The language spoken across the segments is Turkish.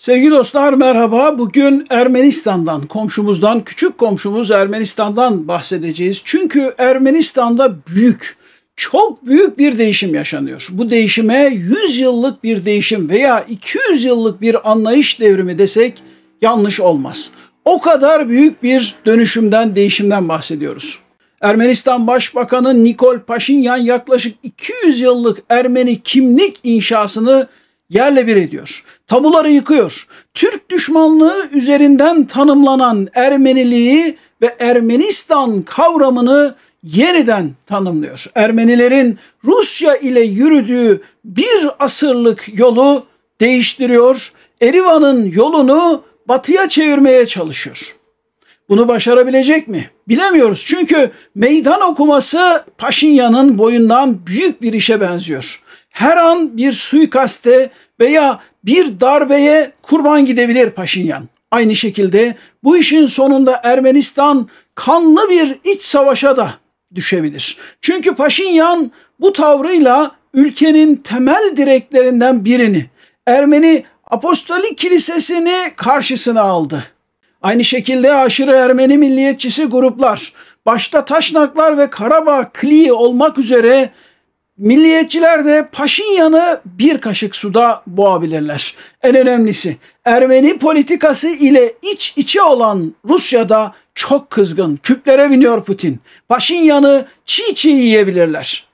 Sevgili dostlar merhaba. Bugün Ermenistan'dan, komşumuzdan, küçük komşumuz Ermenistan'dan bahsedeceğiz. Çünkü Ermenistan'da çok büyük bir değişim yaşanıyor. Bu değişime 100 yıllık bir değişim veya 200 yıllık bir anlayış devrimi desek yanlış olmaz. O kadar büyük bir dönüşümden, değişimden bahsediyoruz. Ermenistan Başbakanı Nikol Paşinyan yaklaşık 200 yıllık Ermeni kimlik inşasını yerle bir ediyor. Tabuları yıkıyor. Türk düşmanlığı üzerinden tanımlanan Ermeniliği ve Ermenistan kavramını yeniden tanımlıyor. Ermenilerin Rusya ile yürüdüğü bir asırlık yolu değiştiriyor. Erivan'ın yolunu batıya çevirmeye çalışıyor. Bunu başarabilecek mi? Bilemiyoruz. Çünkü meydan okuması Paşinyan'ın boyundan büyük bir işe benziyor. Her an bir suikaste veya bir darbeye kurban gidebilir Paşinyan. Aynı şekilde bu işin sonunda Ermenistan kanlı bir iç savaşa da düşebilir. Çünkü Paşinyan bu tavrıyla ülkenin temel direklerinden birini, Ermeni Apostolik Kilisesi'ni karşısına aldı. Aynı şekilde aşırı Ermeni milliyetçisi gruplar, başta Taşnaklar ve Karabağ Klii olmak üzere milliyetçiler de Paşinyan'ı bir kaşık suda boğabilirler. En önemlisi Ermeni politikası ile iç içe olan Rusya'da çok kızgın. Küplere biniyor Putin. Paşinyan'ı çiğ çiğ yiyebilirler.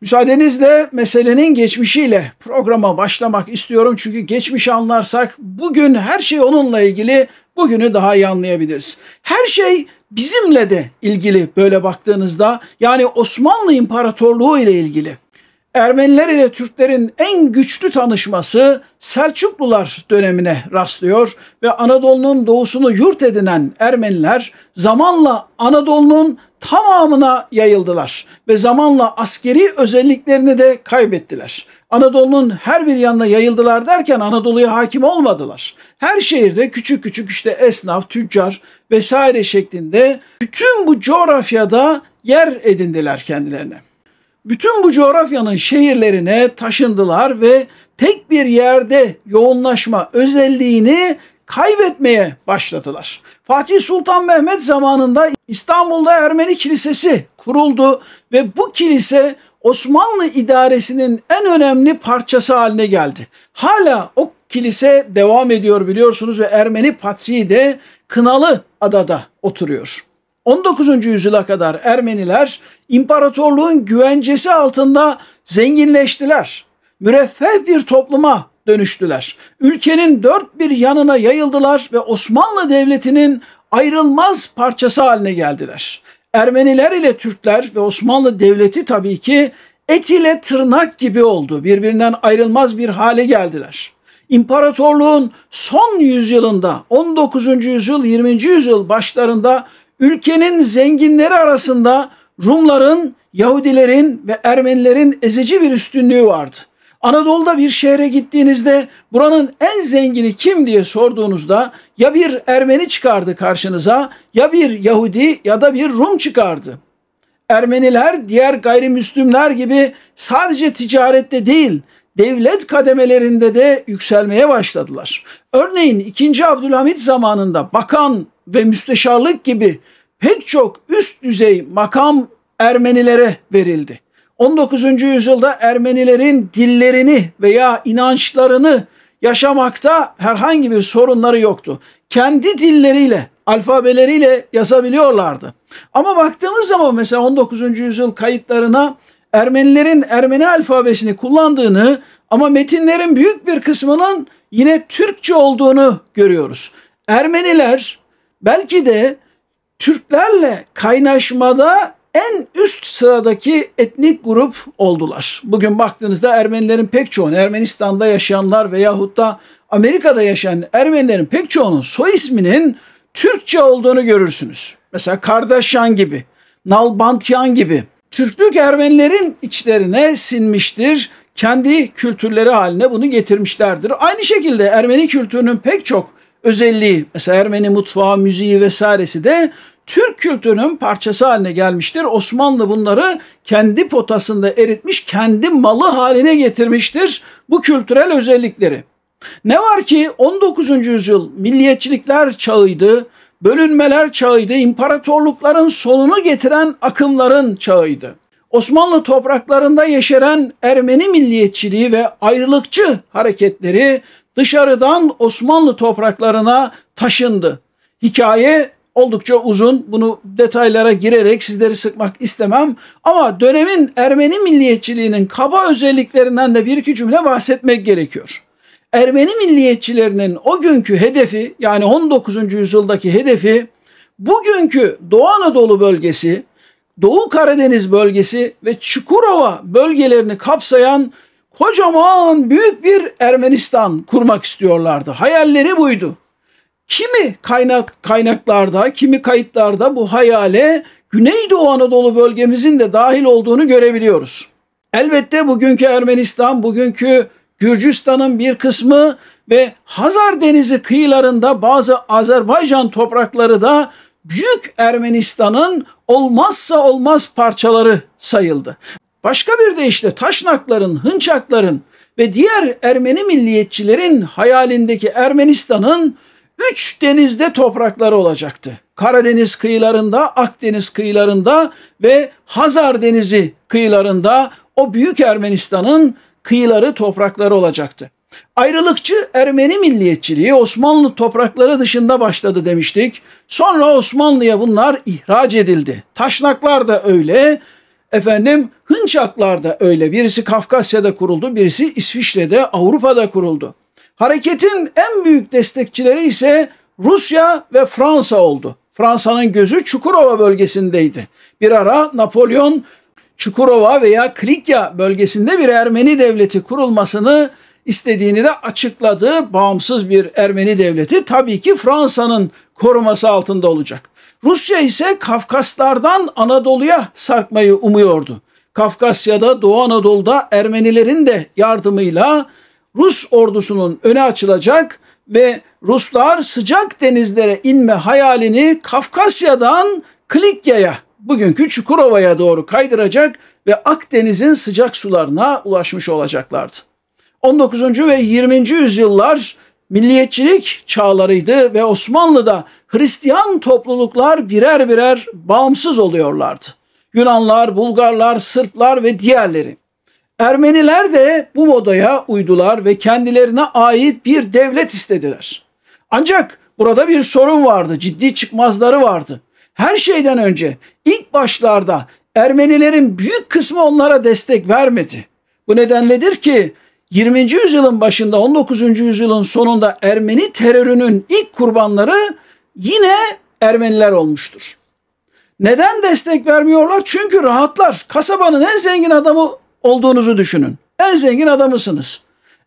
Müsaadenizle meselenin geçmişiyle programa başlamak istiyorum. Çünkü geçmişi anlarsak bugün her şey onunla ilgili, bugünü daha iyi anlayabiliriz. Her şey bizimle de ilgili böyle baktığınızda, yani Osmanlı İmparatorluğu ile ilgili. Ermeniler ile Türklerin en güçlü tanışması Selçuklular dönemine rastlıyor ve Anadolu'nun doğusunu yurt edinen Ermeniler zamanla Anadolu'nun tamamına yayıldılar ve zamanla askeri özelliklerini de kaybettiler. Anadolu'nun her bir yanına yayıldılar derken Anadolu'ya hakim olmadılar. Her şehirde küçük küçük işte esnaf, tüccar vesaire şeklinde bütün bu coğrafyada yer edindiler kendilerine. Bütün bu coğrafyanın şehirlerine taşındılar ve tek bir yerde yoğunlaşma özelliğini kaybetmeye başladılar. Fatih Sultan Mehmet zamanında İstanbul'da Ermeni Kilisesi kuruldu ve bu kilise Osmanlı idaresinin en önemli parçası haline geldi. Hala o kilise devam ediyor biliyorsunuz ve Ermeni Patriği de Kınalıada'da oturuyor. 19. yüzyıla kadar Ermeniler imparatorluğun güvencesi altında zenginleştiler. Müreffeh bir topluma dönüştüler. Ülkenin dört bir yanına yayıldılar ve Osmanlı Devleti'nin ayrılmaz parçası haline geldiler. Ermeniler ile Türkler ve Osmanlı Devleti tabii ki et ile tırnak gibi oldu. Birbirinden ayrılmaz bir hale geldiler. İmparatorluğun son yüzyılında 19. yüzyıl 20. yüzyıl başlarında ülkenin zenginleri arasında Rumların, Yahudilerin ve Ermenilerin ezici bir üstünlüğü vardı. Anadolu'da bir şehre gittiğinizde buranın en zengini kim diye sorduğunuzda ya bir Ermeni çıkardı karşınıza, ya bir Yahudi ya da bir Rum çıkardı. Ermeniler diğer gayrimüslimler gibi sadece ticarette değil, devlet kademelerinde de yükselmeye başladılar. Örneğin 2. Abdülhamit zamanında bakan ve müsteşarlık gibi pek çok üst düzey makam Ermenilere verildi. 19. yüzyılda Ermenilerin dillerini veya inançlarını yaşamakta herhangi bir sorunları yoktu. Kendi dilleriyle, alfabeleriyle yazabiliyorlardı. Ama baktığımız zaman mesela 19. yüzyıl kayıtlarına Ermenilerin Ermeni alfabesini kullandığını ama metinlerin büyük bir kısmının yine Türkçe olduğunu görüyoruz. Ermeniler belki de Türklerle kaynaşmada en üst sıradaki etnik grup oldular. Bugün baktığınızda Ermenilerin pek çoğunu, Ermenistan'da yaşayanlar veyahut da Amerika'da yaşayan Ermenilerin pek çoğunun soy isminin Türkçe olduğunu görürsünüz. Mesela Kardeşyan gibi, Nalbantyan gibi. Türklük Ermenilerin içlerine sinmiştir. Kendi kültürleri haline bunu getirmişlerdir. Aynı şekilde Ermeni kültürünün pek çok özelliği, mesela Ermeni mutfağı, müziği vesairesi de Türk kültürünün parçası haline gelmiştir. Osmanlı bunları kendi potasında eritmiş, kendi malı haline getirmiştir bu kültürel özellikleri. Ne var ki 19. yüzyıl milliyetçilikler çağıydı, bölünmeler çağıydı, imparatorlukların sonunu getiren akımların çağıydı. Osmanlı topraklarında yeşeren Ermeni milliyetçiliği ve ayrılıkçı hareketleri dışarıdan Osmanlı topraklarına taşındı. Hikaye oldukça uzun. Bunu detaylara girerek sizleri sıkmak istemem. Ama dönemin Ermeni milliyetçiliğinin kaba özelliklerinden de bir iki cümle bahsetmek gerekiyor. Ermeni milliyetçilerinin o günkü hedefi, yani 19. yüzyıldaki hedefi, bugünkü Doğu Anadolu bölgesi, Doğu Karadeniz bölgesi ve Çukurova bölgelerini kapsayan kocaman büyük bir Ermenistan kurmak istiyorlardı. Hayalleri buydu. Kimi kaynaklarda, kimi kayıtlarda bu hayale Güneydoğu Anadolu bölgemizin de dahil olduğunu görebiliyoruz. Elbette bugünkü Ermenistan, bugünkü Gürcistan'ın bir kısmı ve Hazar Denizi kıyılarında bazı Azerbaycan toprakları da Büyük Ermenistan'ın olmazsa olmaz parçaları sayıldı. Başka bir deyişle Taşnakların, Hınçakların ve diğer Ermeni milliyetçilerin hayalindeki Ermenistan'ın 3 denizde toprakları olacaktı. Karadeniz kıyılarında, Akdeniz kıyılarında ve Hazar Denizi kıyılarında o Büyük Ermenistan'ın kıyıları, toprakları olacaktı. Ayrılıkçı Ermeni milliyetçiliği Osmanlı toprakları dışında başladı demiştik. Sonra Osmanlı'ya bunlar ihraç edildi. Taşnaklar da öyle, Hınçaklar da öyle. Birisi Kafkasya'da kuruldu, birisi İsviçre'de, Avrupa'da kuruldu. Hareketin en büyük destekçileri ise Rusya ve Fransa oldu. Fransa'nın gözü Çukurova bölgesindeydi. Bir ara Napolyon Çukurova veya Klikya bölgesinde bir Ermeni devleti kurulmasını istediğini de açıkladı. Bağımsız bir Ermeni devleti tabii ki Fransa'nın koruması altında olacak. Rusya ise Kafkaslardan Anadolu'ya sarkmayı umuyordu. Kafkasya'da, Doğu Anadolu'da Ermenilerin de yardımıyla Rus ordusunun önü açılacak ve Ruslar sıcak denizlere inme hayalini Kafkasya'dan Klikya'ya, bugünkü Çukurova'ya doğru kaydıracak ve Akdeniz'in sıcak sularına ulaşmış olacaklardı. 19. ve 20. yüzyıllar milliyetçilik çağlarıydı ve Osmanlı'da Hristiyan topluluklar birer birer bağımsız oluyorlardı. Yunanlar, Bulgarlar, Sırplar ve diğerleri. Ermeniler de bu modaya uydular ve kendilerine ait bir devlet istediler. Ancak burada bir sorun vardı, ciddi çıkmazları vardı. Her şeyden önce ilk başlarda Ermenilerin büyük kısmı onlara destek vermedi. Bu nedenledir ki 20. yüzyılın başında 19. yüzyılın sonunda Ermeni terörünün ilk kurbanları yine Ermeniler olmuştur. Neden destek vermiyorlar? Çünkü rahatlar. Kasabanın en zengin adamı olduğunuzu düşünün. En zengin adamısınız.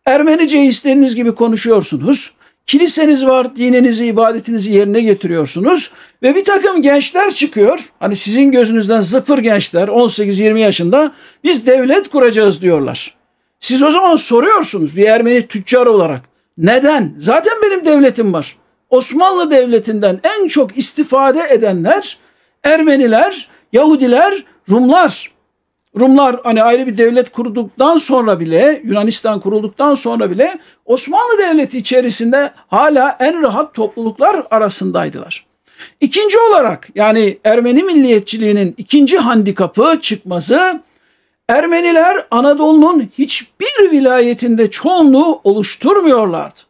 Ermenice istediğiniz gibi konuşuyorsunuz. Kiliseniz var, dininizi, ibadetinizi yerine getiriyorsunuz. Ve bir takım gençler çıkıyor. Hani sizin gözünüzden zıpır gençler 18-20 yaşında biz devlet kuracağız diyorlar. Siz o zaman soruyorsunuz bir Ermeni tüccar olarak. Neden? Zaten benim devletim var. Osmanlı Devleti'nden en çok istifade edenler Ermeniler, Yahudiler, Rumlar. Rumlar hani ayrı bir devlet kurulduktan sonra bile, Yunanistan kurulduktan sonra bile Osmanlı Devleti içerisinde hala en rahat topluluklar arasındaydılar. İkinci olarak yani Ermeni milliyetçiliğinin ikinci handikapı çıkmazı, Ermeniler Anadolu'nun hiçbir vilayetinde çoğunluğu oluşturmuyorlardı.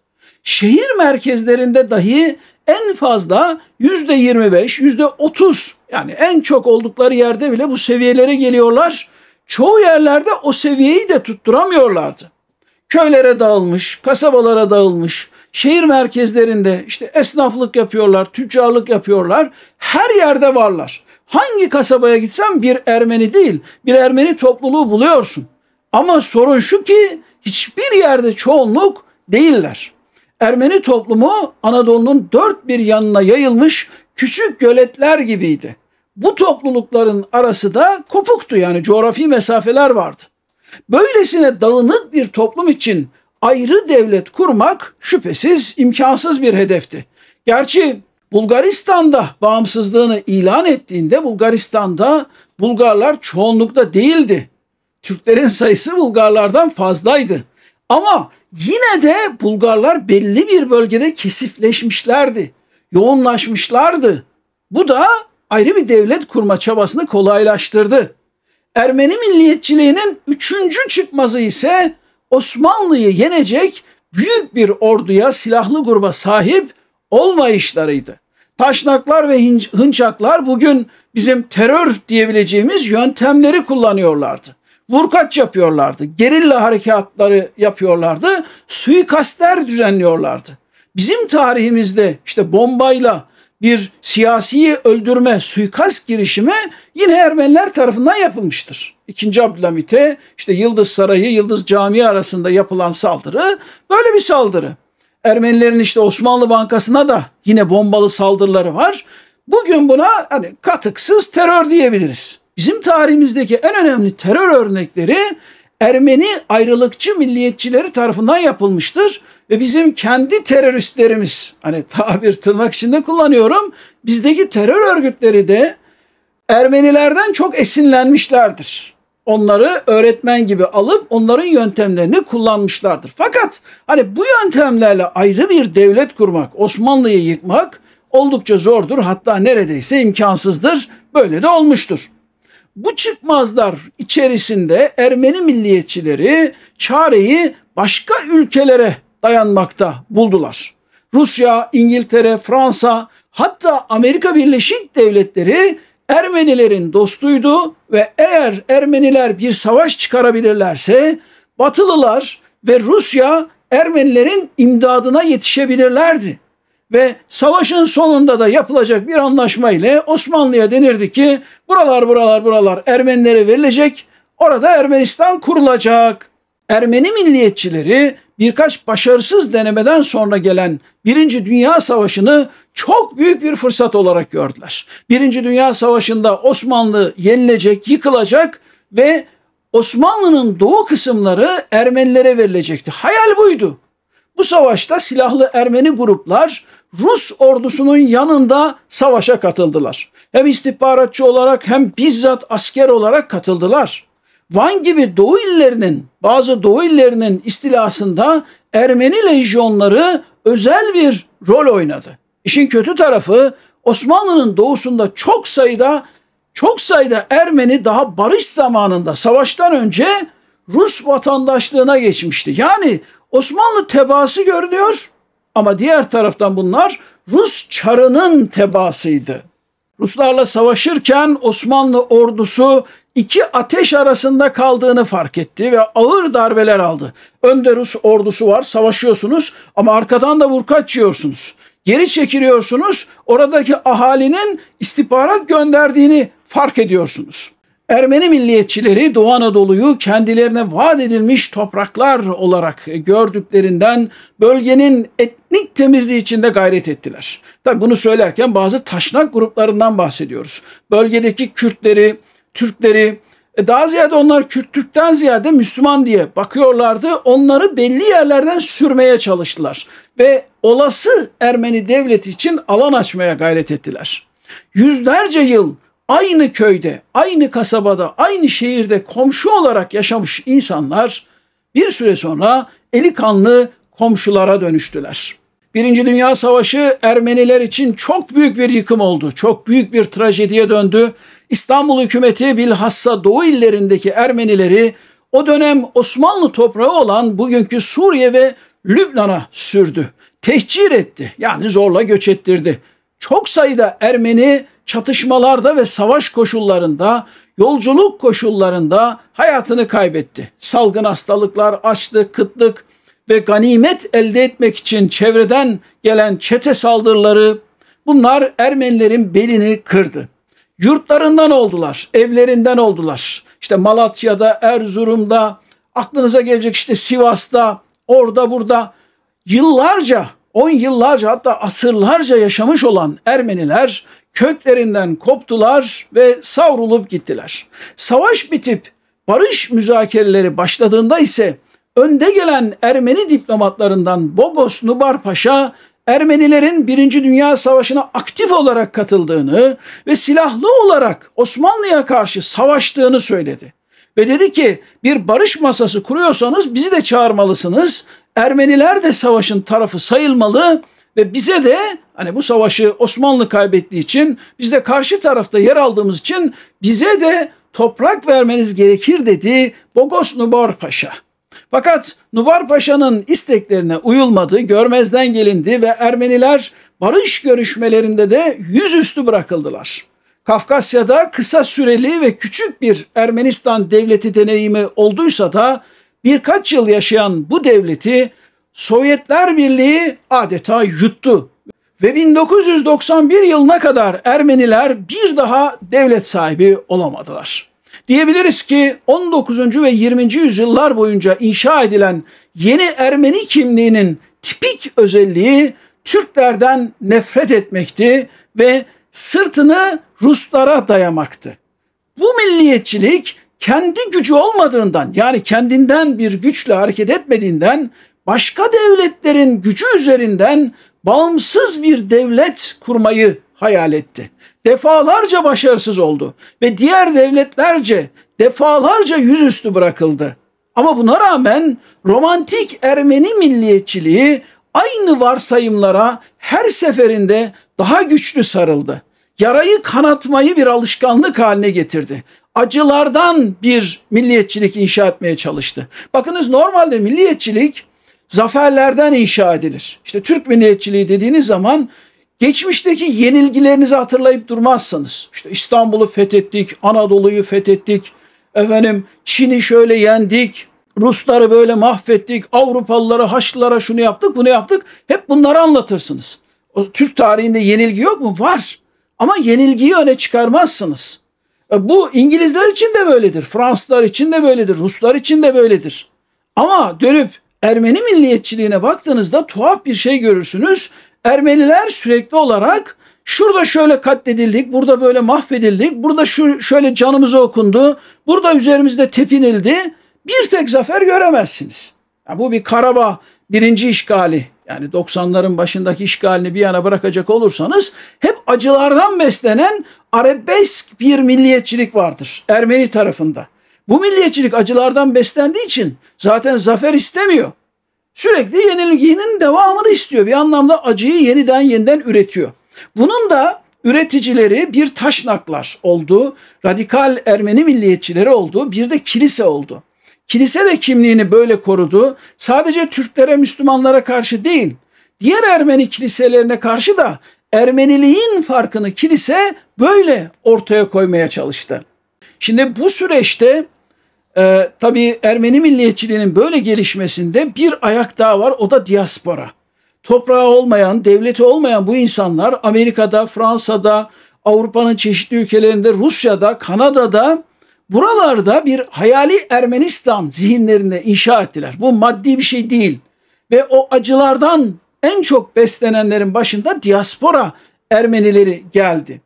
Şehir merkezlerinde dahi en fazla %25, %30 yani en çok oldukları yerde bile bu seviyelere geliyorlar. Çoğu yerlerde o seviyeyi de tutturamıyorlardı. Köylere dağılmış, kasabalara dağılmış, şehir merkezlerinde işte esnaflık yapıyorlar, tüccarlık yapıyorlar. Her yerde varlar. Hangi kasabaya gitsen bir Ermeni değil, bir Ermeni topluluğu buluyorsun. Ama sorun şu ki hiçbir yerde çoğunluk değiller. Ermeni toplumu Anadolu'nun dört bir yanına yayılmış küçük göletler gibiydi. Bu toplulukların arası da kopuktu, yani coğrafi mesafeler vardı. Böylesine dağınık bir toplum için ayrı devlet kurmak şüphesiz imkansız bir hedefti. Gerçi Bulgaristan'da bağımsızlığını ilan ettiğinde Bulgaristan'da Bulgarlar çoğunlukta değildi. Türklerin sayısı Bulgarlardan fazlaydı. Ama Yine de Bulgarlar belli bir bölgede kesifleşmişlerdi, yoğunlaşmışlardı. Bu da ayrı bir devlet kurma çabasını kolaylaştırdı. Ermeni milliyetçiliğinin üçüncü çıkmazı ise Osmanlı'yı yenecek büyük bir orduya, silahlı gruba sahip olmayışlarıydı. Taşnaklar ve hınçaklar bugün bizim terör diyebileceğimiz yöntemleri kullanıyorlardı. Vurkaç yapıyorlardı, gerilla harekatları yapıyorlardı, suikastler düzenliyorlardı. Bizim tarihimizde işte bombayla bir siyasiyi öldürme, suikast girişimi yine Ermeniler tarafından yapılmıştır. İkinci Abdülhamit'e işte Yıldız Sarayı, Yıldız Camii arasında yapılan saldırı böyle bir saldırı. Ermenilerin işte Osmanlı Bankası'na da yine bombalı saldırıları var. Bugün buna hani katıksız terör diyebiliriz. Bizim tarihimizdeki en önemli terör örnekleri Ermeni ayrılıkçı milliyetçileri tarafından yapılmıştır. Ve bizim kendi teröristlerimiz, hani tabir tırnak içinde kullanıyorum, bizdeki terör örgütleri de Ermenilerden çok esinlenmişlerdir. Onları öğretmen gibi alıp onların yöntemlerini kullanmışlardır. Fakat hani bu yöntemlerle ayrı bir devlet kurmak, Osmanlı'yı yıkmak oldukça zordur. Hatta neredeyse imkansızdır. Böyle de olmuştur. Bu çıkmazlar içerisinde Ermeni milliyetçileri çareyi başka ülkelere dayanmakta buldular. Rusya, İngiltere, Fransa, hatta Amerika Birleşik Devletleri Ermenilerin dostuydu ve eğer Ermeniler bir savaş çıkarabilirlerse Batılılar ve Rusya Ermenilerin imdadına yetişebilirlerdi. Ve savaşın sonunda da yapılacak bir anlaşma ile Osmanlı'ya denirdi ki buralar Ermenilere verilecek, orada Ermenistan kurulacak. Ermeni milliyetçileri birkaç başarısız denemeden sonra gelen Birinci Dünya Savaşı'nı çok büyük bir fırsat olarak gördüler. Birinci Dünya Savaşı'nda Osmanlı yenilecek, yıkılacak ve Osmanlı'nın doğu kısımları Ermenilere verilecekti. Hayal buydu. Bu savaşta silahlı Ermeni gruplar Rus ordusunun yanında savaşa katıldılar. Hem istihbaratçı olarak hem bizzat asker olarak katıldılar. Van gibi bazı Doğu illerinin istilasında Ermeni lejyonları özel bir rol oynadı. İşin kötü tarafı Osmanlı'nın doğusunda çok sayıda Ermeni daha barış zamanında savaştan önce Rus vatandaşlığına geçmişti. Yani Osmanlı tebaası görülüyor ama diğer taraftan bunlar Rus çarının tebaasıydı. Ruslarla savaşırken Osmanlı ordusu iki ateş arasında kaldığını fark etti ve ağır darbeler aldı. Önde Rus ordusu var, savaşıyorsunuz ama arkadan da vurkaç yiyorsunuz. Geri çekiliyorsunuz, oradaki ahalinin istihbarat gönderdiğini fark ediyorsunuz. Ermeni milliyetçileri Doğu Anadolu'yu kendilerine vaat edilmiş topraklar olarak gördüklerinden bölgenin etnik temizliği içinde gayret ettiler. Tabi bunu söylerken bazı taşnak gruplarından bahsediyoruz. Bölgedeki Kürtleri, Türkleri, daha ziyade onlar Türk'ten ziyade Müslüman diye bakıyorlardı. Onları belli yerlerden sürmeye çalıştılar ve olası Ermeni devleti için alan açmaya gayret ettiler. Yüzlerce yıl aynı köyde, aynı kasabada, aynı şehirde komşu olarak yaşamış insanlar bir süre sonra eli kanlı komşulara dönüştüler. Birinci Dünya Savaşı Ermeniler için çok büyük bir yıkım oldu. Çok büyük bir trajediye döndü. İstanbul hükümeti bilhassa Doğu illerindeki Ermenileri o dönem Osmanlı toprağı olan bugünkü Suriye ve Lübnan'a sürdü. Tehcir etti, yani zorla göç ettirdi. Çok sayıda Ermeni çatışmalarda ve savaş koşullarında, yolculuk koşullarında hayatını kaybetti. Salgın hastalıklar, açlık, kıtlık ve ganimet elde etmek için çevreden gelen çete saldırıları, bunlar Ermenilerin belini kırdı. Yurtlarından oldular, evlerinden oldular. İşte Malatya'da, Erzurum'da, aklınıza gelecek işte Sivas'ta, orada burada yıllarca, 10 yıllarca hatta asırlarca yaşamış olan Ermeniler köklerinden koptular ve savrulup gittiler. Savaş bitip barış müzakereleri başladığında ise önde gelen Ermeni diplomatlarından Bogos Nubar Paşa Ermenilerin Birinci Dünya Savaşı'na aktif olarak katıldığını ve silahlı olarak Osmanlı'ya karşı savaştığını söyledi. Ve dedi ki bir barış masası kuruyorsanız bizi de çağırmalısınız. Ermeniler de savaşın tarafı sayılmalı ve bize de hani bu savaşı Osmanlı kaybettiği için biz de karşı tarafta yer aldığımız için bize de toprak vermeniz gerekir dedi Bogos Nubar Paşa. Fakat Nubar Paşa'nın isteklerine uyulmadı, görmezden gelindi ve Ermeniler barış görüşmelerinde de yüzüstü bırakıldılar. Kafkasya'da kısa süreli ve küçük bir Ermenistan devleti deneyimi olduysa da birkaç yıl yaşayan bu devleti Sovyetler Birliği adeta yuttu. Ve 1991 yılına kadar Ermeniler bir daha devlet sahibi olamadılar. Diyebiliriz ki 19. ve 20. yüzyıllar boyunca inşa edilen yeni Ermeni kimliğinin tipik özelliği Türklerden nefret etmekti ve sırtını Ruslara dayamaktı. Bu milliyetçilik kendi gücü olmadığından, yani kendinden bir güçle hareket etmediğinden, başka devletlerin gücü üzerinden bağımsız bir devlet kurmayı hayal etti. Defalarca başarısız oldu ve diğer devletlerce defalarca yüzüstü bırakıldı. Ama buna rağmen romantik Ermeni milliyetçiliği aynı varsayımlara her seferinde daha güçlü sarıldı. Yarayı kanatmayı bir alışkanlık haline getirdi. Acılardan bir milliyetçilik inşa etmeye çalıştı. Bakınız, normalde milliyetçilik zaferlerden inşa edilir. İşte Türk milliyetçiliği dediğiniz zaman geçmişteki yenilgilerinizi hatırlayıp durmazsanız, işte İstanbul'u fethettik, Anadolu'yu fethettik, Çin'i şöyle yendik, Rusları böyle mahvettik, Avrupalılara, Haçlılara şunu yaptık, bunu yaptık. Hep bunları anlatırsınız. O Türk tarihinde yenilgi yok mu? Var. Ama yenilgiyi öne çıkarmazsınız. Bu İngilizler için de böyledir, Fransızlar için de böyledir, Ruslar için de böyledir. Ama dönüp Ermeni milliyetçiliğine baktığınızda tuhaf bir şey görürsünüz. Ermeniler sürekli olarak şurada şöyle katledildik, burada böyle mahvedildik, burada şöyle canımıza okundu, burada üzerimizde tepinildi. Bir tek zafer göremezsiniz. Yani bu bir Karabağ birinci işgali, yani 90'ların başındaki işgalini bir yana bırakacak olursanız hep acılardan beslenen arabesk bir milliyetçilik vardır Ermeni tarafında. Bu milliyetçilik acılardan beslendiği için zaten zafer istemiyor. Sürekli yenilginin devamını istiyor. Bir anlamda acıyı yeniden üretiyor. Bunun da üreticileri bir taşnaklar oldu, radikal Ermeni milliyetçileri oldu, bir de kilise oldu. Kilise de kimliğini böyle korudu. Sadece Türklere, Müslümanlara karşı değil, diğer Ermeni kiliselerine karşı da Ermeniliğin farkını kilise böyle ortaya koymaya çalıştı. Şimdi bu süreçte tabii Ermeni milliyetçiliğinin böyle gelişmesinde bir ayak daha var, o da diaspora. Toprağı olmayan, devleti olmayan bu insanlar Amerika'da, Fransa'da, Avrupa'nın çeşitli ülkelerinde, Rusya'da, Kanada'da, buralarda bir hayali Ermenistan zihinlerinde inşa ettiler. Bu maddi bir şey değil. Ve o acılardan en çok beslenenlerin başında diaspora Ermenileri geldi.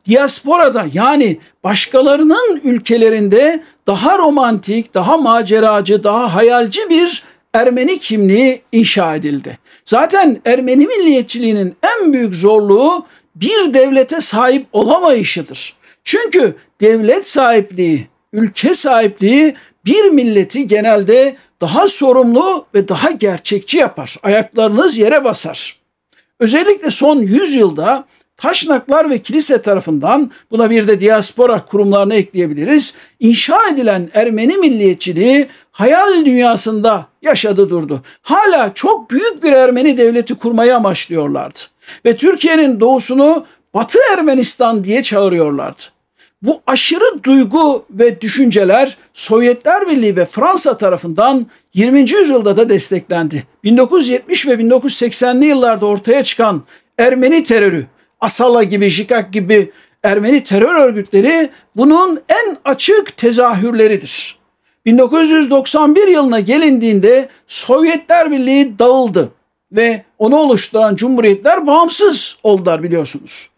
Diasporada, yani başkalarının ülkelerinde daha romantik, daha maceracı, daha hayalci bir Ermeni kimliği inşa edildi. Zaten Ermeni milliyetçiliğinin en büyük zorluğu bir devlete sahip olamayışıdır. Çünkü devlet sahipliği, ülke sahipliği bir milleti genelde daha sorumlu ve daha gerçekçi yapar. Ayaklarınız yere basar. Özellikle son 100 yılda taşnaklar ve kilise tarafından, buna bir de diaspora kurumlarını ekleyebiliriz, inşa edilen Ermeni milliyetçiliği hayal dünyasında yaşadı durdu. Hala çok büyük bir Ermeni devleti kurmayı amaçlıyorlardı. Ve Türkiye'nin doğusunu Batı Ermenistan diye çağırıyorlardı. Bu aşırı duygu ve düşünceler Sovyetler Birliği ve Fransa tarafından 20. yüzyılda da desteklendi. 1970 ve 1980'li yıllarda ortaya çıkan Ermeni terörü, Asala gibi, Jikak gibi Ermeni terör örgütleri bunun en açık tezahürleridir. 1991 yılına gelindiğinde Sovyetler Birliği dağıldı ve onu oluşturan cumhuriyetler bağımsız oldular, biliyorsunuz.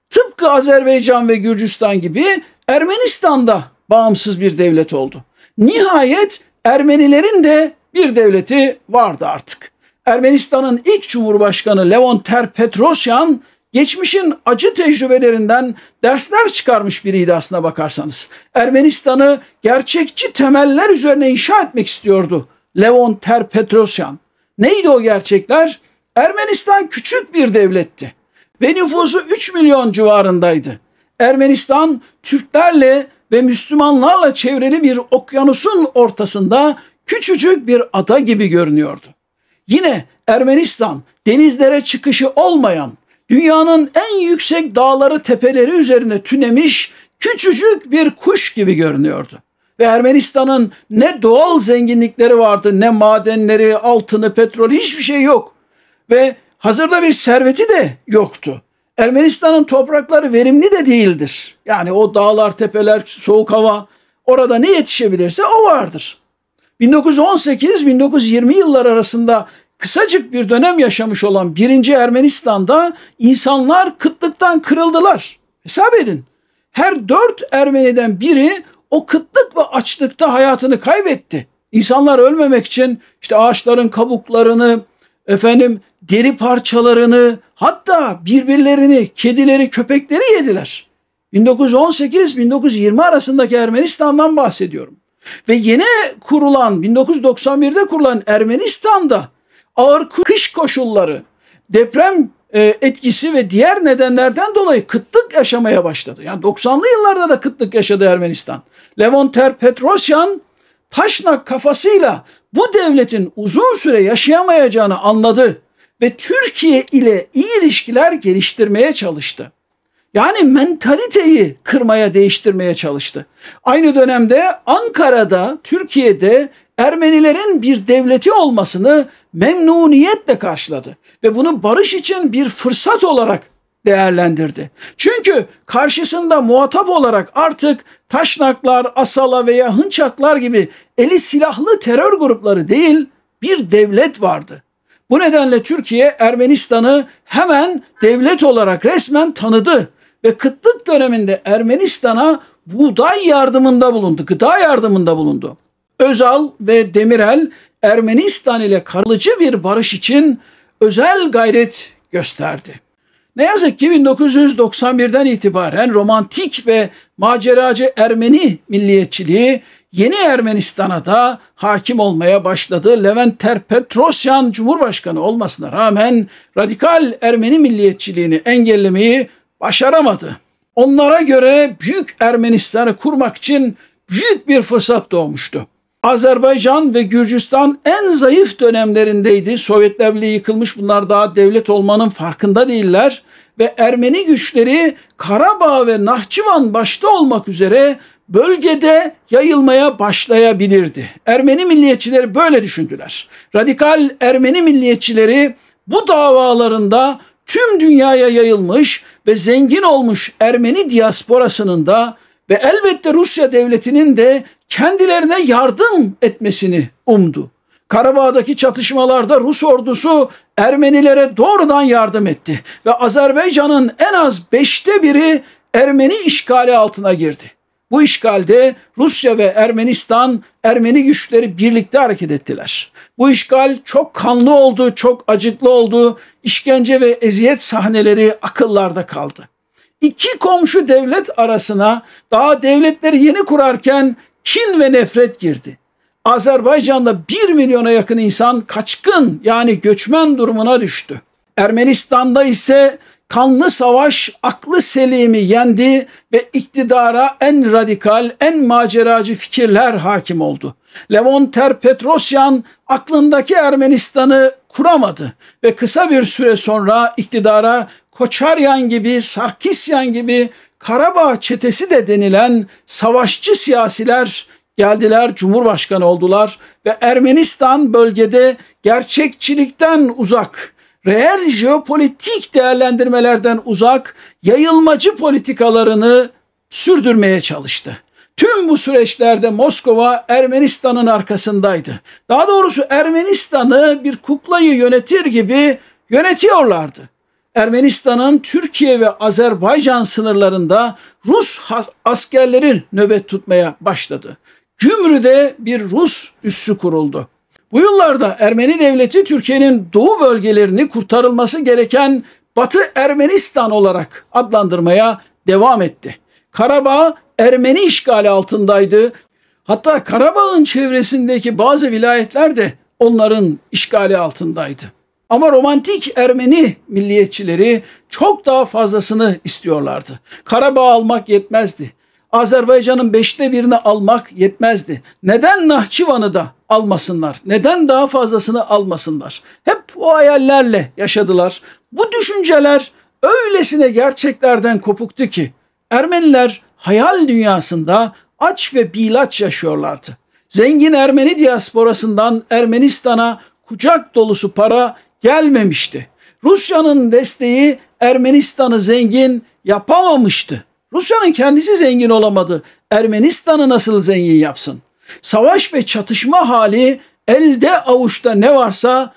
Tıpkı Azerbaycan ve Gürcistan gibi Ermenistan da bağımsız bir devlet oldu. Nihayet Ermenilerin de bir devleti vardı artık. Ermenistan'ın ilk cumhurbaşkanı Levon Ter-Petrosyan geçmişin acı tecrübelerinden dersler çıkarmış biriydi aslına bakarsanız. Ermenistan'ı gerçekçi temeller üzerine inşa etmek istiyordu Levon Ter-Petrosyan. Neydi o gerçekler? Ermenistan küçük bir devletti ve nüfusu 3 milyon civarındaydı. Ermenistan Türklerle ve Müslümanlarla çevrili bir okyanusun ortasında küçücük bir ada gibi görünüyordu. Yine Ermenistan denizlere çıkışı olmayan, dünyanın en yüksek dağları tepeleri üzerine tünemiş küçücük bir kuş gibi görünüyordu. Ve Ermenistan'ın ne doğal zenginlikleri vardı, ne madenleri, altını, petrolü, hiçbir şey yok. Ve hazırda bir serveti de yoktu. Ermenistan'ın toprakları verimli de değildir. Yani o dağlar, tepeler, soğuk hava, orada ne yetişebilirse o vardır. 1918-1920 yıllar arasında kısacık bir dönem yaşamış olan 1. Ermenistan'da insanlar kıtlıktan kırıldılar. Hesap edin. Her 4 Ermeniden biri o kıtlık ve açlıkta hayatını kaybetti. İnsanlar ölmemek için işte ağaçların kabuklarını, deri parçalarını, hatta birbirlerini, kedileri, köpekleri yediler. 1918-1920 arasındaki Ermenistan'dan bahsediyorum. Ve yeni kurulan 1991'de kurulan Ermenistan'da ağır kış koşulları, deprem etkisi ve diğer nedenlerden dolayı kıtlık yaşamaya başladı. Yani 90'lı yıllarda da kıtlık yaşadı Ermenistan. Levon Ter-Petrosyan taşnak kafasıyla bu devletin uzun süre yaşayamayacağını anladı ve Türkiye ile iyi ilişkiler geliştirmeye çalıştı. Yani mentaliteyi kırmaya, değiştirmeye çalıştı. Aynı dönemde Ankara'da, Türkiye'de Ermenilerin bir devleti olmasını memnuniyetle karşıladı ve bunu barış için bir fırsat olarak değerlendirdi. Çünkü karşısında muhatap olarak artık Taşnaklar, Asala veya Hınçaklar gibi eli silahlı terör grupları değil, bir devlet vardı. Bu nedenle Türkiye Ermenistan'ı hemen devlet olarak resmen tanıdı ve kıtlık döneminde Ermenistan'a buğday yardımında bulundu, gıda yardımında bulundu. Özal ve Demirel Ermenistan ile kalıcı bir barış için özel gayret gösterdi. Ne yazık ki 1991'den itibaren romantik ve maceracı Ermeni milliyetçiliği yeni Ermenistan'a da hakim olmaya başladı. Levent Ter-Petrosyan Cumhurbaşkanı olmasına rağmen radikal Ermeni milliyetçiliğini engellemeyi başaramadı. Onlara göre Büyük Ermenistan'ı kurmak için büyük bir fırsat doğmuştu. Azerbaycan ve Gürcistan en zayıf dönemlerindeydi. Sovyetler Birliği yıkılmış, bunlar daha devlet olmanın farkında değiller. Ve Ermeni güçleri Karabağ ve Nahçıvan başta olmak üzere bölgede yayılmaya başlayabilirdi. Ermeni milliyetçileri böyle düşündüler. Radikal Ermeni milliyetçileri bu davalarında tüm dünyaya yayılmış ve zengin olmuş Ermeni diasporasının da ve elbette Rusya devletinin de kendilerine yardım etmesini umdu. Karabağ'daki çatışmalarda Rus ordusu Ermenilere doğrudan yardım etti ve Azerbaycan'ın en az 5'te biri Ermeni işgali altına girdi. Bu işgalde Rusya ve Ermenistan, Ermeni güçleri birlikte hareket ettiler. Bu işgal çok kanlı oldu, çok acıklı oldu. İşkence ve eziyet sahneleri akıllarda kaldı. İki komşu devlet arasına daha devletleri yeni kurarken kin ve nefret girdi. Azerbaycan'da 1 milyona yakın insan kaçkın, yani göçmen durumuna düştü. Ermenistan'da ise kanlı savaş aklı selimi yendi ve iktidara en radikal, en maceracı fikirler hakim oldu. Levon Ter-Petrosyan aklındaki Ermenistan'ı kuramadı ve kısa bir süre sonra iktidara Koçaryan gibi, Sarkisyan gibi, Karabağ çetesi de denilen savaşçı siyasiler geldiler, cumhurbaşkanı oldular ve Ermenistan bölgede gerçekçilikten uzak, reel jeopolitik değerlendirmelerden uzak, yayılmacı politikalarını sürdürmeye çalıştı. Tüm bu süreçlerde Moskova Ermenistan'ın arkasındaydı. Daha doğrusu Ermenistan'ı bir kuklayı yönetir gibi yönetiyorlardı. Ermenistan'ın Türkiye ve Azerbaycan sınırlarında Rus askerleri nöbet tutmaya başladı. Gümrü'de bir Rus üssü kuruldu. Bu yıllarda Ermeni devleti Türkiye'nin doğu bölgelerini kurtarılması gereken Batı Ermenistan olarak adlandırmaya devam etti. Karabağ Ermeni işgali altındaydı. Hatta Karabağ'ın çevresindeki bazı vilayetler de onların işgali altındaydı. Ama romantik Ermeni milliyetçileri çok daha fazlasını istiyorlardı. Karabağ almak yetmezdi. Azerbaycan'ın 1/5'ini almak yetmezdi. Neden Nahçıvan'ı da almasınlar? Neden daha fazlasını almasınlar? Hep o hayallerle yaşadılar. Bu düşünceler öylesine gerçeklerden kopuktu ki Ermeniler hayal dünyasında aç ve bilaç yaşıyorlardı. Zengin Ermeni diasporasından Ermenistan'a kucak dolusu para gelmemişti. Rusya'nın desteği Ermenistan'ı zengin yapamamıştı. Rusya'nın kendisi zengin olamadı. Ermenistan'ı nasıl zengin yapsın? Savaş ve çatışma hali elde avuçta ne varsa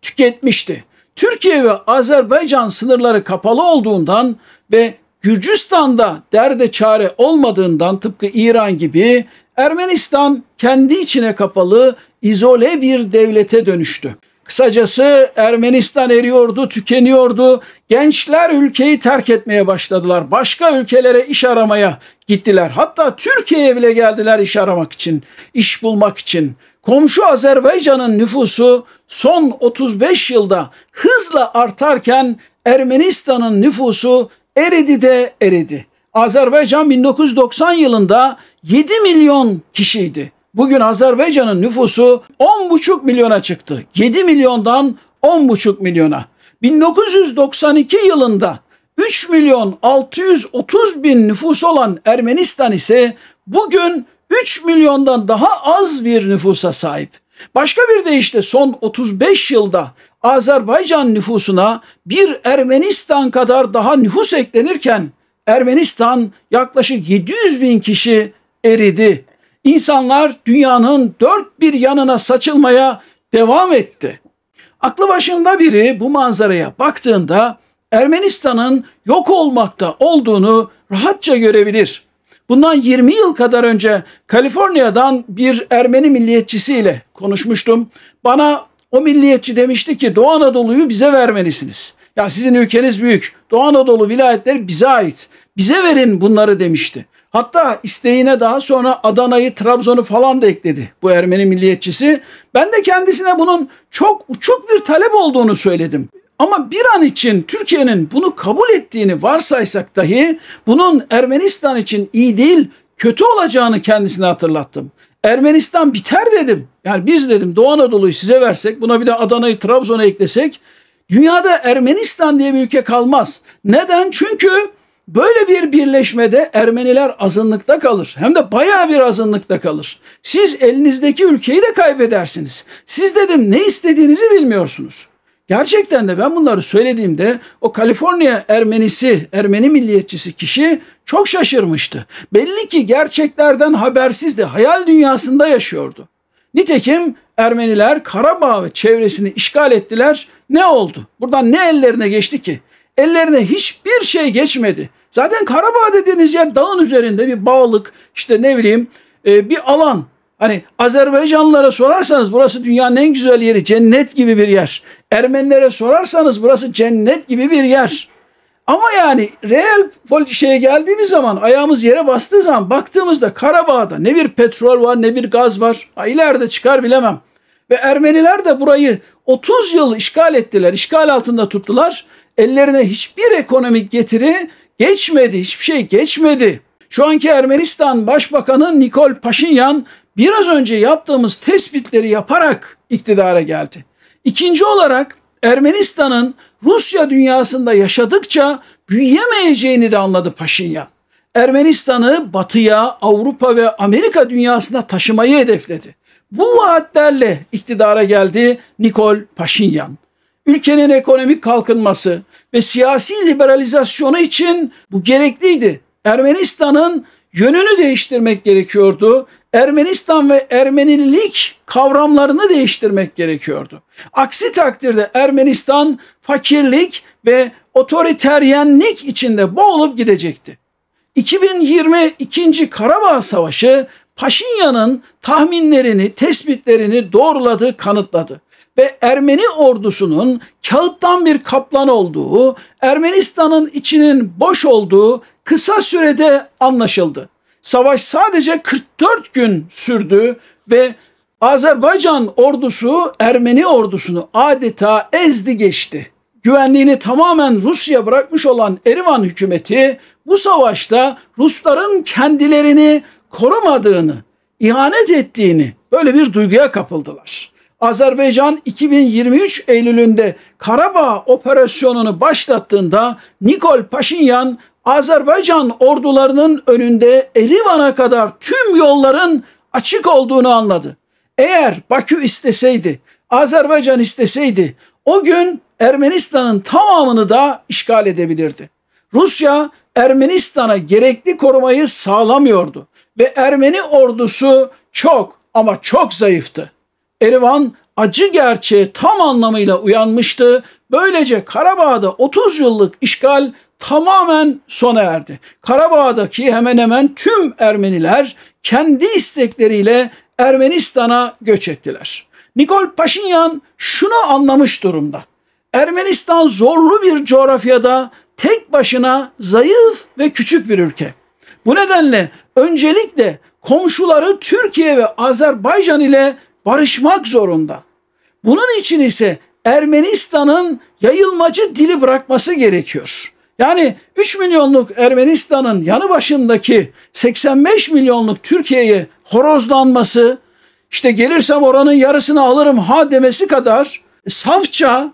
tüketmişti. Türkiye ve Azerbaycan sınırları kapalı olduğundan ve Gürcistan'da derde çare olmadığından tıpkı İran gibi Ermenistan kendi içine kapalı, izole bir devlete dönüştü. Kısacası Ermenistan eriyordu, tükeniyordu. Gençler ülkeyi terk etmeye başladılar. Başka ülkelere iş aramaya gittiler. Hatta Türkiye'ye bile geldiler iş aramak için, iş bulmak için. Komşu Azerbaycan'ın nüfusu son 35 yılda hızla artarken Ermenistan'ın nüfusu eridi de eridi. Azerbaycan 1990 yılında 7 milyon kişiydi. Bugün Azerbaycan'ın nüfusu 10,5 milyona çıktı. 7 milyondan 10,5 milyona. 1992 yılında 3 milyon 630 bin nüfusu olan Ermenistan ise bugün 3 milyondan daha az bir nüfusa sahip. Başka bir deyişle son 35 yılda Azerbaycan nüfusuna bir Ermenistan kadar daha nüfus eklenirken Ermenistan yaklaşık 700 bin kişi eridi. İnsanlar dünyanın dört bir yanına saçılmaya devam etti. Aklı başında biri bu manzaraya baktığında Ermenistan'ın yok olmakta olduğunu rahatça görebilir. Bundan 20 yıl kadar önce Kaliforniya'dan bir Ermeni milliyetçisiyle konuşmuştum. Bana o milliyetçi demişti ki Doğu Anadolu'yu bize vermelisiniz. Ya sizin ülkeniz büyük. Doğu Anadolu vilayetleri bize ait. Bize verin bunları demişti. Hatta isteğine daha sonra Adana'yı, Trabzon'u falan da ekledi bu Ermeni milliyetçisi. Ben de kendisine bunun çok uçuk bir talep olduğunu söyledim. Ama bir an için Türkiye'nin bunu kabul ettiğini varsaysak dahi bunun Ermenistan için iyi değil, kötü olacağını kendisine hatırlattım. Ermenistan biter dedim. Yani biz dedim Doğu Anadolu'yu size versek, buna bir de Adana'yı, Trabzon'u eklesek dünyada Ermenistan diye bir ülke kalmaz. Neden? Çünkü böyle bir birleşmede Ermeniler azınlıkta kalır. Hem de bayağı bir azınlıkta kalır. Siz elinizdeki ülkeyi de kaybedersiniz. Siz dedim ne istediğinizi bilmiyorsunuz. Gerçekten de ben bunları söylediğimde o Kaliforniya Ermenisi, Ermeni milliyetçisi kişi çok şaşırmıştı. Belli ki gerçeklerden habersizdi, hayal dünyasında yaşıyordu. Nitekim Ermeniler Karabağ ve çevresini işgal ettiler. Ne oldu? Buradan ne ellerine geçti ki? Ellerine hiçbir şey geçmedi. Zaten Karabağ dediğiniz yer dağın üzerinde bir bağlık, işte ne bileyim bir alan. Hani Azerbaycanlılara sorarsanız burası dünyanın en güzel yeri, cennet gibi bir yer. Ermenilere sorarsanız burası cennet gibi bir yer. Ama yani reel şeye geldiğimiz zaman, ayağımız yere bastığı zaman baktığımızda Karabağ'da ne bir petrol var ne bir gaz var. Ha, ileride çıkar bilemem. Ve Ermeniler de burayı 30 yıl işgal ettiler, işgal altında tuttular. Ellerine hiçbir ekonomik getiri geçmedi, hiçbir şey geçmedi. Şu anki Ermenistan Başbakanı Nikol Paşinyan biraz önce yaptığımız tespitleri yaparak iktidara geldi. İkinci olarak Ermenistan'ın Rusya dünyasında yaşadıkça büyüyemeyeceğini de anladı Paşinyan. Ermenistan'ı Batı'ya, Avrupa ve Amerika dünyasına taşımayı hedefledi. Bu vaatlerle iktidara geldi Nikol Paşinyan. Ülkenin ekonomik kalkınması ve siyasi liberalizasyonu için bu gerekliydi. Ermenistan'ın yönünü değiştirmek gerekiyordu. Ermenistan ve Ermenilik kavramlarını değiştirmek gerekiyordu. Aksi takdirde Ermenistan fakirlik ve otoriteryenlik içinde boğulup gidecekti. 2022. Karabağ Savaşı Paşinyan'ın tahminlerini, tespitlerini doğruladı, kanıtladı. Ve Ermeni ordusunun kağıttan bir kaplan olduğu, Ermenistan'ın içinin boş olduğu kısa sürede anlaşıldı. Savaş sadece 44 gün sürdü ve Azerbaycan ordusu Ermeni ordusunu adeta ezdi geçti. Güvenliğini tamamen Rusya bırakmış olan Erivan hükümeti bu savaşta Rusların kendilerini korumadığını, ihanet ettiğini böyle bir duyguya kapıldılar. Azerbaycan 2023 Eylül'ünde Karabağ operasyonunu başlattığında Nikol Paşinyan Azerbaycan ordularının önünde Erivan'a kadar tüm yolların açık olduğunu anladı. Eğer Bakü isteseydi, Azerbaycan isteseydi o gün Ermenistan'ın tamamını da işgal edebilirdi. Rusya Ermenistan'a gerekli korumayı sağlamıyordu ve Ermeni ordusu çok ama çok zayıftı. Erivan acı gerçeğe tam anlamıyla uyanmıştı. Böylece Karabağ'da 30 yıllık işgal tamamen sona erdi. Karabağ'daki hemen hemen tüm Ermeniler kendi istekleriyle Ermenistan'a göç ettiler. Nikol Paşinyan şunu anlamış durumda. Ermenistan zorlu bir coğrafyada tek başına zayıf ve küçük bir ülke. Bu nedenle öncelikle komşuları Türkiye ve Azerbaycan ile barışmak zorunda. Bunun için ise Ermenistan'ın yayılmacı dili bırakması gerekiyor. Yani 3 milyonluk Ermenistan'ın yanı başındaki 85 milyonluk Türkiye'ye horozlanması, işte gelirsem oranın yarısını alırım ha demesi kadar safça,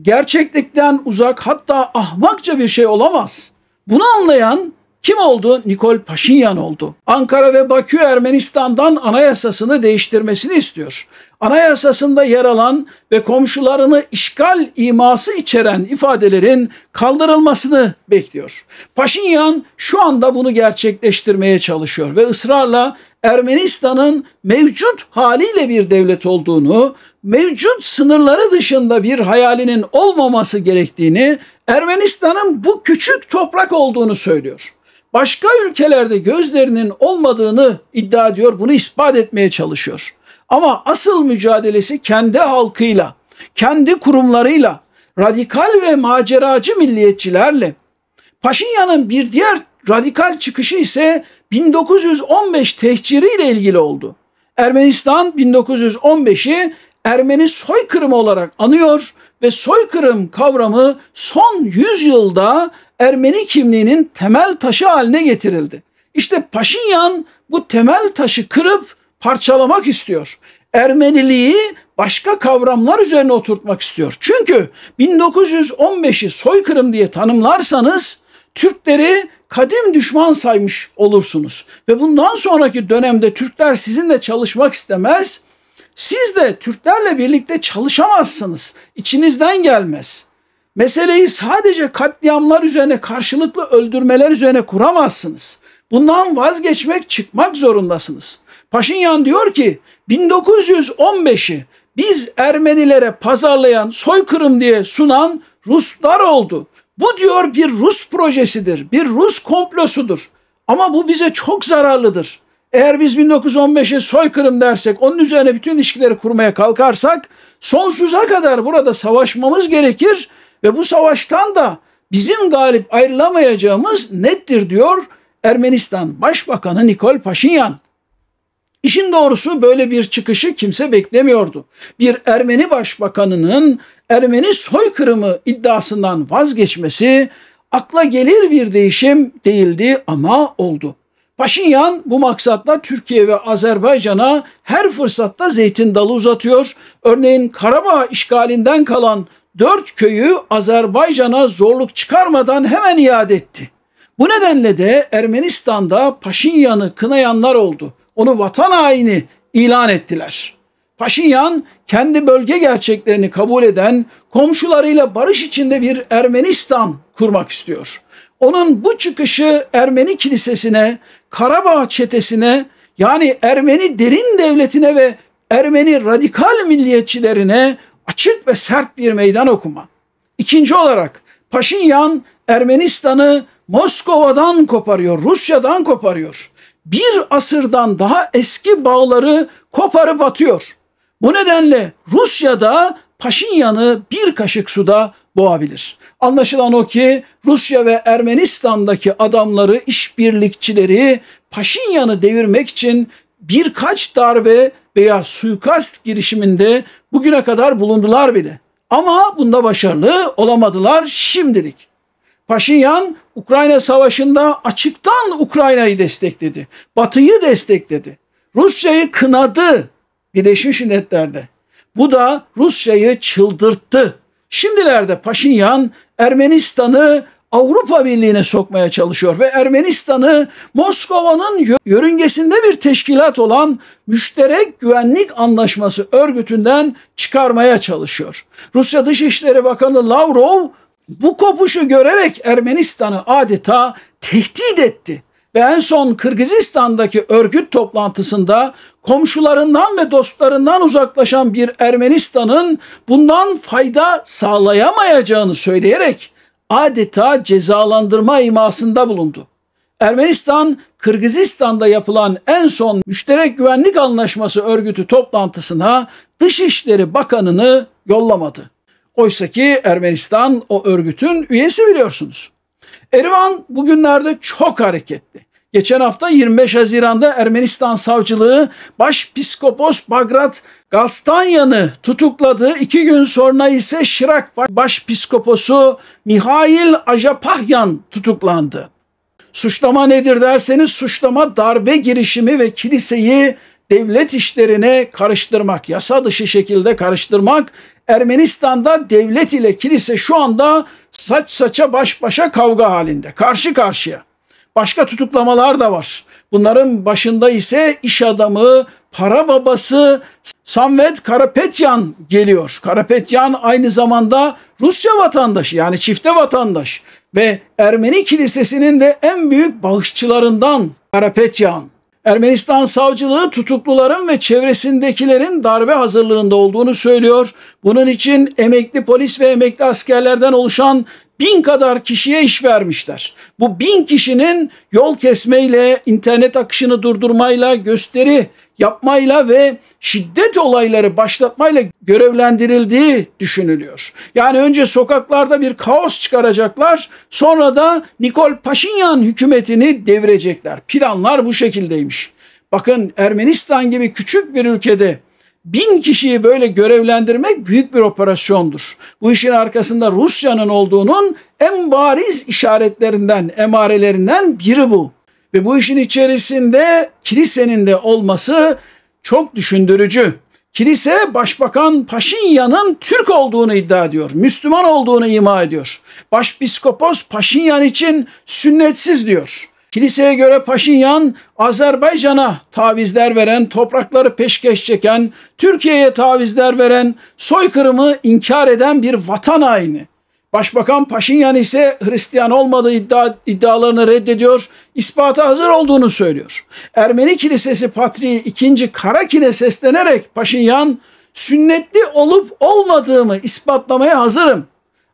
gerçeklikten uzak, hatta ahmakça bir şey olamaz. Bunu anlayan kim oldu? Nikol Paşinyan oldu. Ankara ve Bakü Ermenistan'dan anayasasını değiştirmesini istiyor. Anayasasında yer alan ve komşularını işgal iması içeren ifadelerin kaldırılmasını bekliyor. Paşinyan şu anda bunu gerçekleştirmeye çalışıyor ve ısrarla Ermenistan'ın mevcut haliyle bir devlet olduğunu, mevcut sınırları dışında bir hayalinin olmaması gerektiğini, Ermenistan'ın bu küçük toprak olduğunu söylüyor. Başka ülkelerde gözlerinin olmadığını iddia ediyor, bunu ispat etmeye çalışıyor. Ama asıl mücadelesi kendi halkıyla, kendi kurumlarıyla, radikal ve maceracı milliyetçilerle. Paşinyan'ın bir diğer radikal çıkışı ise 1915 tehciriyle ilgili oldu. Ermenistan 1915'i Ermeni soykırımı olarak anıyor ve soykırım kavramı son 100 yılda Ermeni kimliğinin temel taşı haline getirildi. İşte Paşinyan bu temel taşı kırıp parçalamak istiyor. Ermeniliği başka kavramlar üzerine oturtmak istiyor. Çünkü 1915'i soykırım diye tanımlarsanız Türkleri kadim düşman saymış olursunuz. Ve bundan sonraki dönemde Türkler sizinle çalışmak istemez. Siz de Türklerle birlikte çalışamazsınız. İçinizden gelmez. Meseleyi sadece katliamlar üzerine, karşılıklı öldürmeler üzerine kuramazsınız. Bundan vazgeçmek, çıkmak zorundasınız. Paşinyan diyor ki 1915'i biz Ermenilere pazarlayan, soykırım diye sunan Ruslar oldu. Bu diyor bir Rus projesidir, bir Rus komplosudur. Ama bu bize çok zararlıdır. Eğer biz 1915'e soykırım dersek, onun üzerine bütün ilişkileri kurmaya kalkarsak sonsuza kadar burada savaşmamız gerekir ve bu savaştan da bizim galip ayrılamayacağımız nettir diyor Ermenistan Başbakanı Nikol Paşinyan. İşin doğrusu böyle bir çıkışı kimse beklemiyordu. Bir Ermeni başbakanının Ermeni soykırımı iddiasından vazgeçmesi akla gelir bir değişim değildi ama oldu. Paşinyan bu maksatla Türkiye ve Azerbaycan'a her fırsatta zeytin dalı uzatıyor. Örneğin Karabağ işgalinden kalan 4 köyü Azerbaycan'a zorluk çıkarmadan hemen iade etti. Bu nedenle de Ermenistan'da Paşinyan'ı kınayanlar oldu. Onu vatan haini ilan ettiler. Paşinyan kendi bölge gerçeklerini kabul eden, komşularıyla barış içinde bir Ermenistan kurmak istiyor. Onun bu çıkışı Ermeni kilisesine, Karabağ çetesine, yani Ermeni derin devletine ve Ermeni radikal milliyetçilerine açık ve sert bir meydan okuma. İkinci olarak Paşinyan Ermenistan'ı Moskova'dan koparıyor, Rusya'dan koparıyor. Bir asırdan daha eski bağları koparıp atıyor. Bu nedenle Rusya'da Paşinyan'ı bir kaşık suda boğabilir. Anlaşılan o ki Rusya ve Ermenistan'daki adamları, işbirlikçileri Paşinyan'ı devirmek için birkaç darbe veya suikast girişiminde bugüne kadar bulundular bile. Ama bunda başarılı olamadılar şimdilik. Paşinyan Ukrayna Savaşı'nda açıktan Ukrayna'yı destekledi. Batı'yı destekledi. Rusya'yı kınadı Birleşmiş Milletler'de. Bu da Rusya'yı çıldırttı. Şimdilerde Paşinyan Ermenistan'ı Avrupa Birliği'ne sokmaya çalışıyor ve Ermenistan'ı Moskova'nın yörüngesinde bir teşkilat olan Müşterek Güvenlik Anlaşması örgütünden çıkarmaya çalışıyor. Rusya Dışişleri Bakanı Lavrov bu kopuşu görerek Ermenistan'ı adeta tehdit etti. Ve en son Kırgızistan'daki örgüt toplantısında komşularından ve dostlarından uzaklaşan bir Ermenistan'ın bundan fayda sağlayamayacağını söyleyerek adeta cezalandırma imasında bulundu. Ermenistan, Kırgızistan'da yapılan en son Müşterek Güvenlik Anlaşması örgütü toplantısına Dışişleri Bakanı'nı yollamadı. Oysaki Ermenistan o örgütün üyesi biliyorsunuz. Erivan bugünlerde çok hareketli. Geçen hafta 25 Haziran'da Ermenistan savcılığı Başpiskopos Bagrat Galstanyan'ı tutukladı. 2 gün sonra ise Şirak Başpiskoposu Mihail Ajapahyan tutuklandı. Suçlama nedir derseniz suçlama darbe girişimi ve kiliseyi devlet işlerine karıştırmak, yasa dışı şekilde karıştırmak. Ermenistan'da devlet ile kilise şu anda saç saça baş başa kavga halinde, karşı karşıya. Başka tutuklamalar da var. Bunların başında ise iş adamı, para babası Samvet Karapetyan geliyor. Karapetyan aynı zamanda Rusya vatandaşı, yani çifte vatandaş ve Ermeni kilisesinin de en büyük bağışçılarından Karapetyan. Ermenistan savcılığı tutukluların ve çevresindekilerin darbe hazırlığında olduğunu söylüyor. Bunun için emekli polis ve emekli askerlerden oluşan 1000 kadar kişiye iş vermişler. Bu 1000 kişinin yol kesmeyle, internet akışını durdurmayla, gösteri yapmayla ve şiddet olayları başlatmayla görevlendirildiği düşünülüyor. Yani önce sokaklarda bir kaos çıkaracaklar, sonra da Nikol Paşinyan hükümetini devirecekler. Planlar bu şekildeymiş. Bakın, Ermenistan gibi küçük bir ülkede 1000 kişiyi böyle görevlendirmek büyük bir operasyondur. Bu işin arkasında Rusya'nın olduğunun en bariz işaretlerinden, emarelerinden biri bu. Ve bu işin içerisinde kilisenin de olması çok düşündürücü. Kilise Başbakan Paşinyan'ın Türk olduğunu iddia ediyor. Müslüman olduğunu ima ediyor. Başpiskopos Paşinyan için sünnetsiz diyor. Kiliseye göre Paşinyan Azerbaycan'a tavizler veren, toprakları peşkeş çeken, Türkiye'ye tavizler veren, soykırımı inkar eden bir vatan haini. Başbakan Paşinyan ise Hristiyan olmadığı iddialarını reddediyor, ispata hazır olduğunu söylüyor. Ermeni Kilisesi Patriği II. Karakin'e seslenerek Paşinyan, sünnetli olup olmadığımı ispatlamaya hazırım.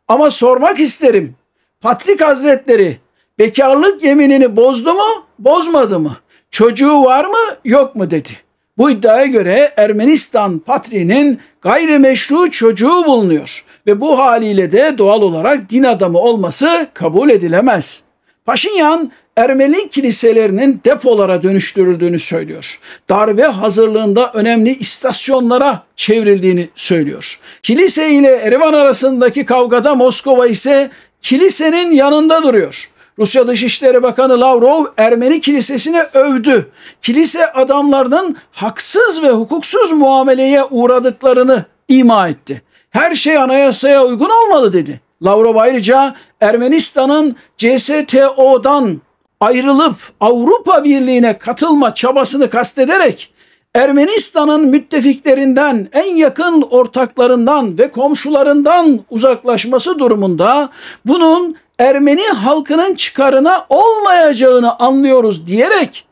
Ama sormak isterim, Patrik Hazretleri bekarlık yeminini bozdu mu, bozmadı mı? Çocuğu var mı, yok mu dedi. Bu iddiaya göre Ermenistan Patriğinin gayrimeşru çocuğu bulunuyor ve bu haliyle de doğal olarak din adamı olması kabul edilemez. Paşinyan, Ermeni kiliselerinin depolara dönüştürüldüğünü söylüyor. Darbe hazırlığında önemli istasyonlara çevrildiğini söylüyor. Kilise ile Erivan arasındaki kavgada Moskova ise kilisenin yanında duruyor. Rusya Dışişleri Bakanı Lavrov Ermeni kilisesini övdü. Kilise adamlarının haksız ve hukuksuz muameleye uğradıklarını ima etti. Her şey anayasaya uygun olmalı dedi. Lavrov ayrıca Ermenistan'ın CSTO'dan ayrılıp Avrupa Birliği'ne katılma çabasını kastederek Ermenistan'ın müttefiklerinden, en yakın ortaklarından ve komşularından uzaklaşması durumunda bunun Ermeni halkının çıkarına olmayacağını anlıyoruz diyerek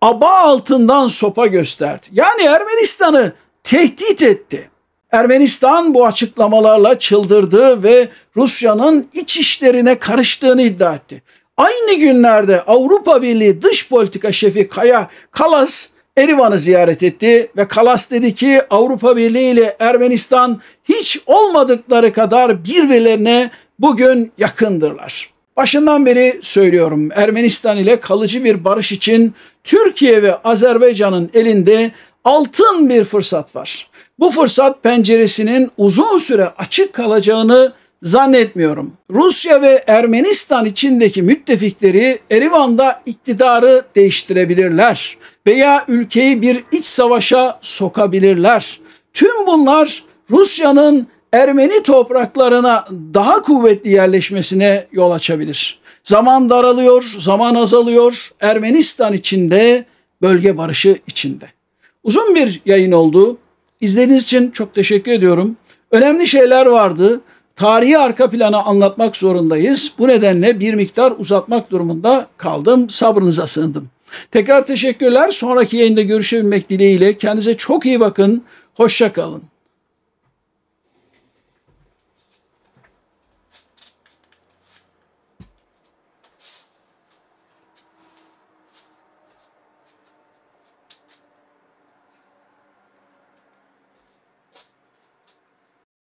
aba altından sopa gösterdi. Yani Ermenistan'ı tehdit etti. Ermenistan bu açıklamalarla çıldırdı ve Rusya'nın iç işlerine karıştığını iddia etti. Aynı günlerde Avrupa Birliği Dış Politika Şefi Kaja Kallas Erivan'ı ziyaret etti ve Kallas dedi ki Avrupa Birliği ile Ermenistan hiç olmadıkları kadar birbirlerine bugün yakındırlar. Başından beri söylüyorum, Ermenistan ile kalıcı bir barış için Türkiye ve Azerbaycan'ın elinde altın bir fırsat var. Bu fırsat penceresinin uzun süre açık kalacağını zannetmiyorum. Rusya ve Ermenistan içindeki müttefikleri Erivan'da iktidarı değiştirebilirler veya ülkeyi bir iç savaşa sokabilirler. Tüm bunlar Rusya'nın Ermeni topraklarına daha kuvvetli yerleşmesine yol açabilir. Zaman daralıyor, zaman azalıyor. Ermenistan içinde, bölge barışı içinde. Uzun bir yayın oldu. İzlediğiniz için çok teşekkür ediyorum. Önemli şeyler vardı. Tarihi arka planı anlatmak zorundayız. Bu nedenle bir miktar uzatmak durumunda kaldım. Sabrınıza sığındım. Tekrar teşekkürler. Sonraki yayında görüşebilmek dileğiyle. Kendinize çok iyi bakın. Hoşça kalın.